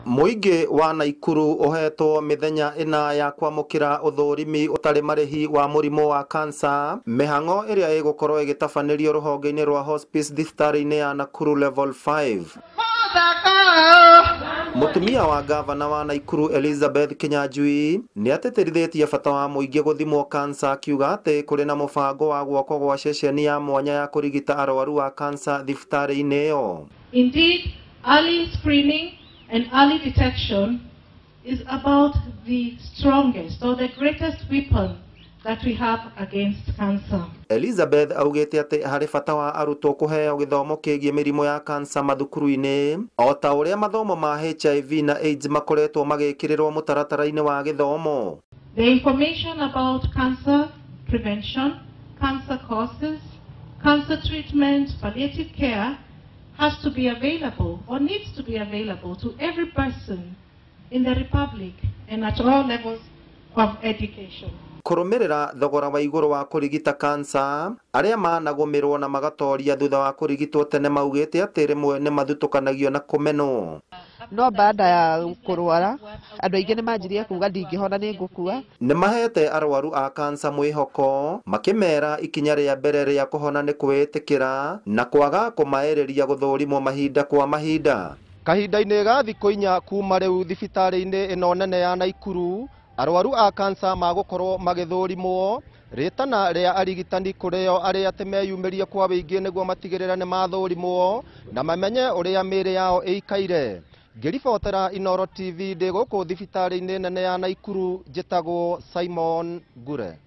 Muingi wa Naikuru uhetwo mithenya ina ya kwamukira uthurimi utari marihi wa murimo wa cancer. Mihango iria igukorwo igitabanĩrio ruhonge-ini rwa hospice thibitarĩ-ini ya Nakuru level 5. Mutumia wa gavana wa Naikuru Elizabeth Kinyanjui ni ateterithitie bata wa muingi guthimwo cancer, akiuga ati kuri na mubango wa gwakwo gwa ceceni ya mwanya ya kurigita arwaru wa cancer thibitarĩ-ini iyo. Indeed, early screening and early detection is about the strongest or the greatest weapon that we have against cancer. Elizabeth augete ati hari bata wa arutwo kuheo githomo kigie mirimo ya cancer mathukuru-ini, o ta uria mathomo ma HIV na AIDS makoretwo magikirirwo mutaratara-ini wa githomo. The information about cancer prevention, cancer causes, cancer treatment, palliative care has to be available or needs to be available to every person in the Republic and at all levels of education. Kurumirira thogora wa iguru wa kurigita cancer, aria managumirwo na magatoria thutha wa kurigitwo tene maugite ati rimwe ni mathutukanagio na kumenwo. No baada ya kurwara andu aingi ni manjirie kuga ndingihona ni ngukua. Ni mahete arwaru a cancer mwihoko, makimera ikinya ria mbere ria kuhona ni kwitikira na kwaga kumaereria guthurimwo mahinda kwa mahinda. Kahinda-ini ga thikũ inya kuma riu thibitarĩ-ini ino nene ya Naikuru, arwaru a cancer magukorwo magithurimwo ritana ria arigitani kureo aria temeyumirie kwa wingi niguo matigirira ni mathurimwo na mamenye uria mĩĩrĩ yao ĩikaire. Ngiribotera Inooro TV ndi guku thibitarĩ-ini nene ya Naikuru, njitagwo Simon Ngure.